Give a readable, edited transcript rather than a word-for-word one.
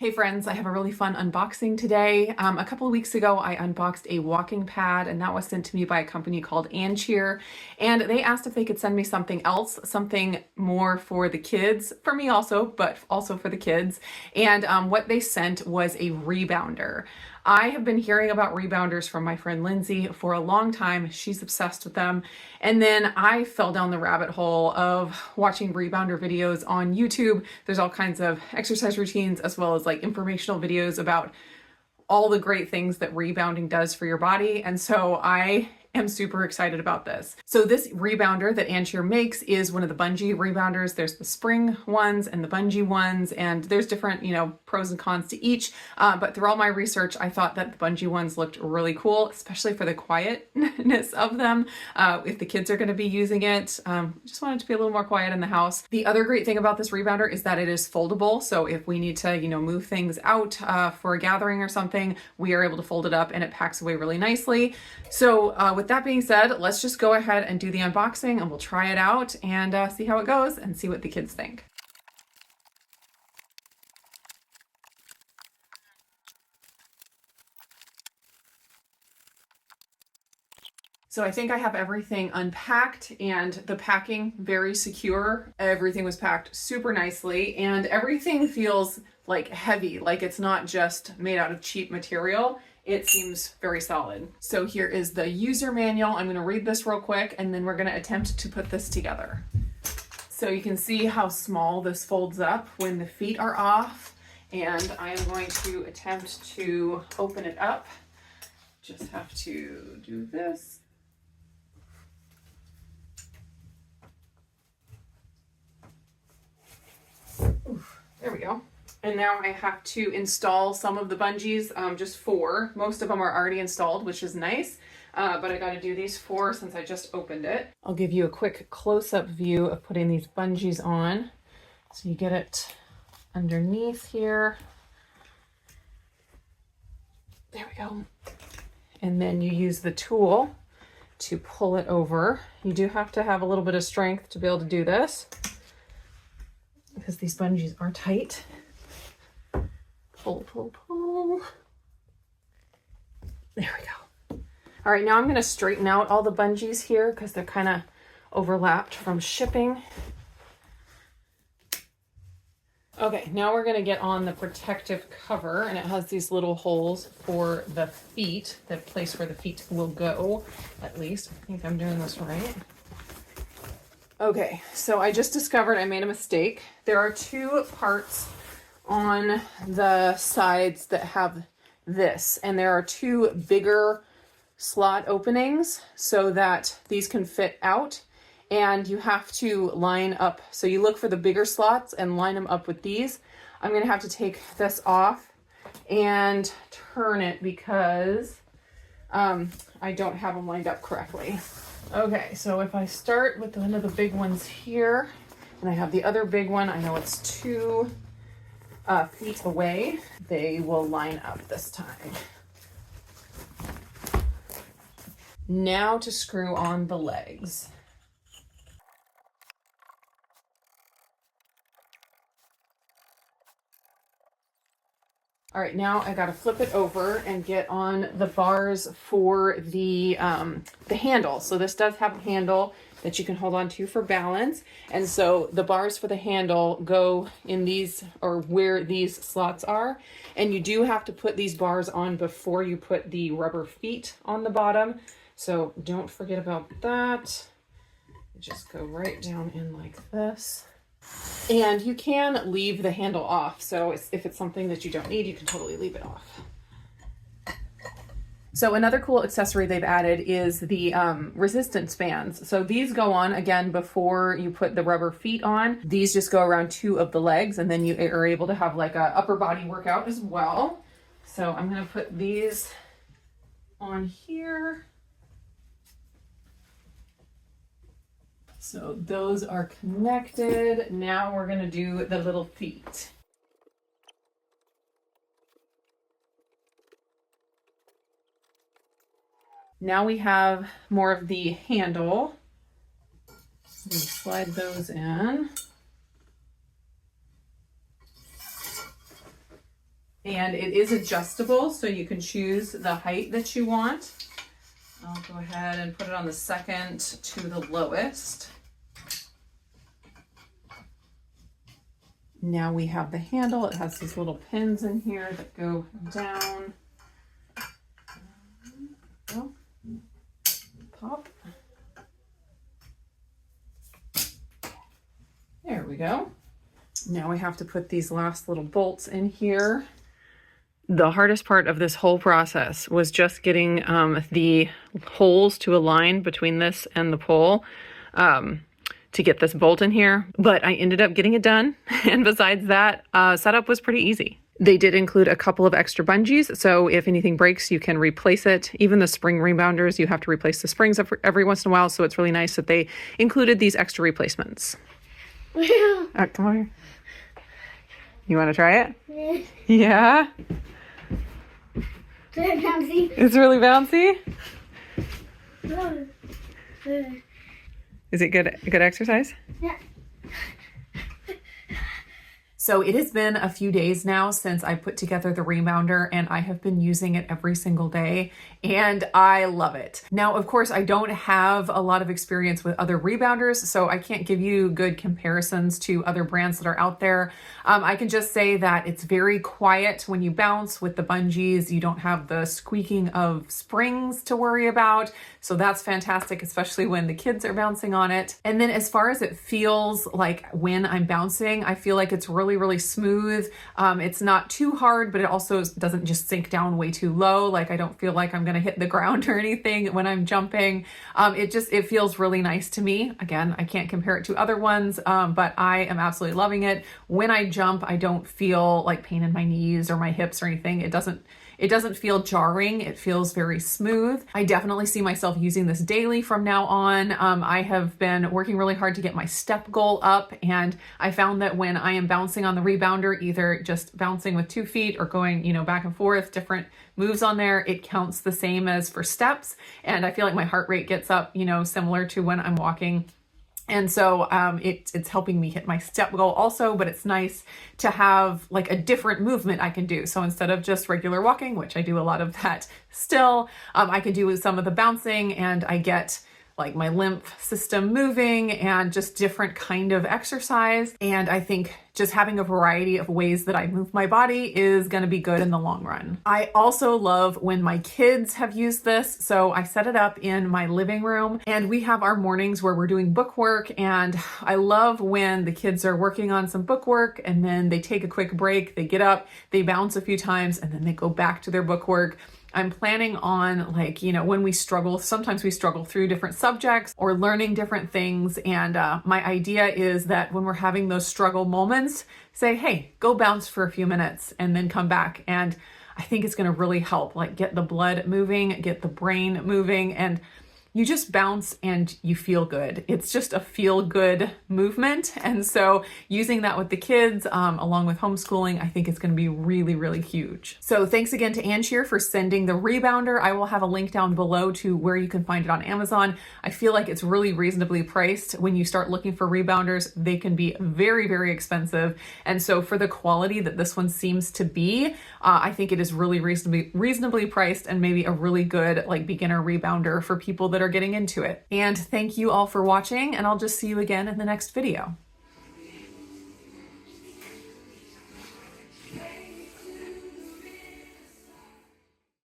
Hey friends, I have a really fun unboxing today. A couple of weeks ago, I unboxed a walking pad, and that was sent to me by a company called Cheer. And they asked if they could send me something else, something more for the kids, for me also, but also for the kids. And what they sent was a rebounder. I have been hearing about rebounders from my friend Lindsay for a long time. She's obsessed with them. And then I fell down the rabbit hole of watching rebounder videos on YouTube. There's all kinds of exercise routines as well as like informational videos about all the great things that rebounding does for your body. And so I am super excited about this. So this rebounder that Cheer makes is one of the bungee rebounders. There's the spring ones and the bungee ones, and there's different, pros and cons to each. But through all my research, I thought that the bungee ones looked really cool, especially for the quietness of them. If the kids are going to be using it, just wanted to be a little more quiet in the house. The other great thing about this rebounder is that it is foldable. So if we need to, move things out for a gathering or something, we are able to fold it up and it packs away really nicely. So with that being said, let's just go ahead and do the unboxing and we'll try it out and see how it goes and see what the kids think. So I think I have everything unpacked and the packing very secure. Everything was packed super nicely and everything feels like heavy, like it's not just made out of cheap material. It seems very solid. So here is the user manual. I'm gonna read this real quick and then we're gonna attempt to put this together. So you can see how small this folds up when the feet are off, and I am going to attempt to open it up. Just have to do this. Oof, there we go. And now I have to install some of the bungees, just 4. Most of them are already installed, which is nice, but I got to do these 4 since I just opened it. I'll give you a quick close-up view of putting these bungees on. So you get it underneath here. There we go. And then you use the tool to pull it over. You do have to have a little bit of strength to be able to do this because these bungees are tight. Pull, pull, pull. There we go. All right, now I'm going to straighten out all the bungees here because they're kind of overlapped from shipping. Okay, now we're going to get on the protective cover, and it has these little holes for the feet, the place where the feet will go, at least. I think I'm doing this right. Okay, so I just discovered I made a mistake. There are 2 parts on the sides that have this, and there are 2 bigger slot openings so that these can fit out, and you have to line up. So you look for the bigger slots and line them up with these. I'm going to have to take this off and turn it because I don't have them lined up correctly. Okay, so if I start with one of the big ones here, and I have the other big one, I know it's 2 feet away, they will line up this time. Now to screw on the legs. All right, now I gotta flip it over and get on the bars for the handle. So this does have a handle that you can hold on to for balance. And so the bars for the handle go in these, or where these slots are. And you do have to put these bars on before you put the rubber feet on the bottom. So don't forget about that. Just go right down in like this. And you can leave the handle off. So if it's something that you don't need, you can totally leave it off. So another cool accessory they've added is the resistance bands. So these go on again before you put the rubber feet on. These just go around 2 of the legs, and then you are able to have like a upper body workout as well. So I'm going to put these on here. So those are connected. Now we're going to do the little feet. Now we have more of the handle. I'm going to slide those in. And it is adjustable, so you can choose the height that you want. I'll go ahead and put it on the second to the lowest. Now we have the handle. It has these little pins in here that go down. Oh, pop. There we go. Now we have to put these last little bolts in here. The hardest part of this whole process was just getting the holes to align between this and the pole to get this bolt in here. But I ended up getting it done. And besides that, setup was pretty easy. They did include a couple of extra bungees, so if anything breaks, you can replace it. Even the spring rebounders, you have to replace the springs every once in a while, so it's really nice that they included these extra replacements. Come on here. You want to try it? Yeah? It's really bouncy? Is it good exercise? Yeah. So it has been a few days now since I put together the rebounder, and I have been using it every single day, and I love it. Now, of course, I don't have a lot of experience with other rebounders, so I can't give you good comparisons to other brands that are out there. I can just say that it's very quiet when you bounce with the bungees. You don't have the squeaking of springs to worry about, so that's fantastic, especially when the kids are bouncing on it. And then as far as it feels like when I'm bouncing, I feel like it's really smooth. It's not too hard, but it also doesn't just sink down way too low. Like I don't feel like I'm gonna hit the ground or anything when I'm jumping. It feels really nice to me. Again, I can't compare it to other ones, but I am absolutely loving it. When I jump, I don't feel like pain in my knees or my hips or anything. It doesn't feel jarring. It feels very smooth. I definitely see myself using this daily from now on. I have been working really hard to get my step goal up, and I found that when I am bouncing on the rebounder, either just bouncing with 2 feet or going, back and forth, different moves on there, it counts the same as for steps. And I feel like my heart rate gets up, similar to when I'm walking. And so it's helping me hit my step goal also, but it's nice to have like a different movement I can do. So instead of just regular walking, which I do a lot of that still, I can do some of the bouncing, and I get like my lymph system moving and just different kind of exercise. And I think just having a variety of ways that I move my body is going to be good in the long run. I also love when my kids have used this. So I set it up in my living room, and we have our mornings where we're doing book work. And I love when the kids are working on some book work and then they take a quick break, they get up, they bounce a few times, and then they go back to their book work. I'm planning on when we struggle, sometimes we struggle through different subjects or learning different things. And my idea is that when we're having those struggle moments, say, hey, go bounce for a few minutes and then come back. And I think it's going to really help, like get the blood moving, get the brain moving, and you just bounce and you feel good. It's just a feel good movement. And so using that with the kids, along with homeschooling, I think it's going to be really huge. So thanks again to Ancheer for sending the rebounder. I will have a link down below to where you can find it on Amazon. I feel like it's really reasonably priced. When you start looking for rebounders, they can be very expensive. And so for the quality that this one seems to be, I think it is really reasonably priced, and maybe a really good like beginner rebounder for people that are getting into it. And thank you all for watching, and I'll just see you again in the next video.